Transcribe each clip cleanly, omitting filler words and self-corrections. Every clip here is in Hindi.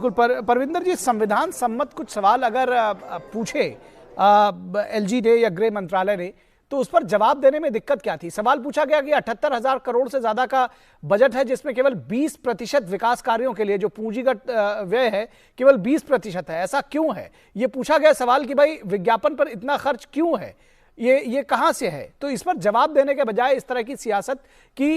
बिल्कुल परविंदर जी, संविधान सम्मत कुछ सवाल अगर पूछे एलजी ने या गृह मंत्रालय ने, तो उस पर जवाब देने में दिक्कत क्या थी? सवाल पूछा गया कि 78,000 करोड़ से ज्यादा का बजट है, जिसमें केवल 20% विकास कार्यों के लिए जो पूंजीगत व्यय है केवल 20% है। ऐसा क्यों है? ये पूछा गया सवाल कि भाई विज्ञापन पर इतना खर्च क्यों है, ये कहां से है? तो इस पर जवाब देने के बजाय इस तरह की सियासत की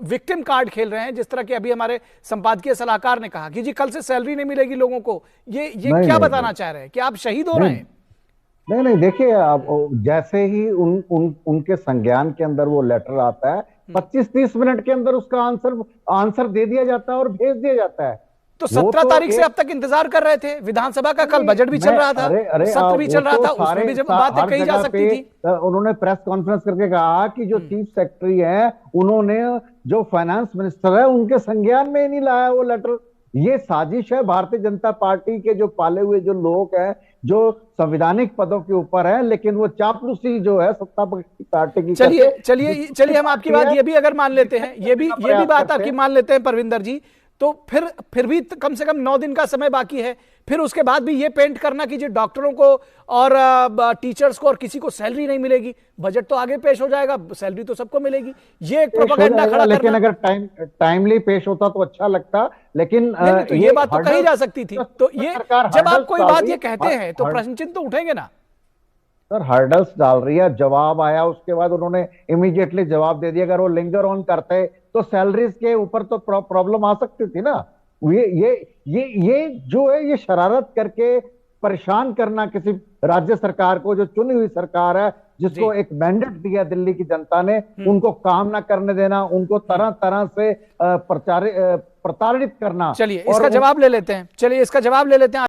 विक्टिम कार्ड खेल रहे हैं, जिस तरह की अभी हमारे संपादकीय सलाहकार ने कहा कि जी कल से सैलरी नहीं मिलेगी लोगों को। ये क्या बताना चाह रहे हैं कि आप शहीद हो रहे हैं? नहीं, देखिए, अब जैसे ही उनके संज्ञान के अंदर वो लेटर आता है, 25-30 मिनट के अंदर उसका आंसर दे दिया जाता है और भेज दिया जाता है। तो 17 तारीख से अब तक इंतजार कर रहे थे। विधानसभा का कल बजट भी चल रहा था, सत्र भी चल रहा था, उसमें भी जब बातें कही जा सकती थी। उन्होंने प्रेस कॉन्फ्रेंस करके कहा कि जो चीफ सेक्रेटरी है, उन्होंने जो फाइनेंस मिनिस्टर है उनके संज्ञान में ही नहीं लाया वो लेटर। ये साजिश है भारतीय जनता पार्टी के जो पाले हुए जो लोग हैं, जो संवैधानिक पदों के ऊपर है, लेकिन वो चापलूसी जो है सत्ता पार्टी की। चलिए हम आपकी बात ये भी अगर मान लेते हैं, ये भी बात आपकी मान लेते हैं परविंदर जी, तो फिर भी कम से कम 9 दिन का समय बाकी है। फिर उसके बाद भी ये पेंट करना कि जी डॉक्टरों को और टीचर्स को और किसी को सैलरी नहीं मिलेगी, बजट तो आगे पेश हो जाएगा, सैलरी तो सबको मिलेगी, ये एक प्रोपेगेंडा खड़ा करना। लेकिन अगर टाइमली पेश होता तो अच्छा लगता, लेकिन तो ये बात तो कही जा सकती थी। तो ये जब आप कोई बात ये कहते हैं तो प्रश्न चिन्ह तो उठेंगे ना सर। हर्डल्स डाल रही है, जवाब आया, उसके बाद उन्होंने इमीडिएटली जवाब दे दिया। अगर वो लिंगर ऑन करते तो सैलरीज के ऊपर तो प्रॉब्लम आ सकती थी ना। ये जो है, ये शरारत करके परेशान करना किसी राज्य सरकार को, जो चुनी हुई सरकार है, जिसको एक मैंडेट दिया दिल्ली की जनता ने, उनको काम ना करने देना, उनको तरह तरह से प्रताड़ित करना। चलिए इसका जवाब ले लेते हैं।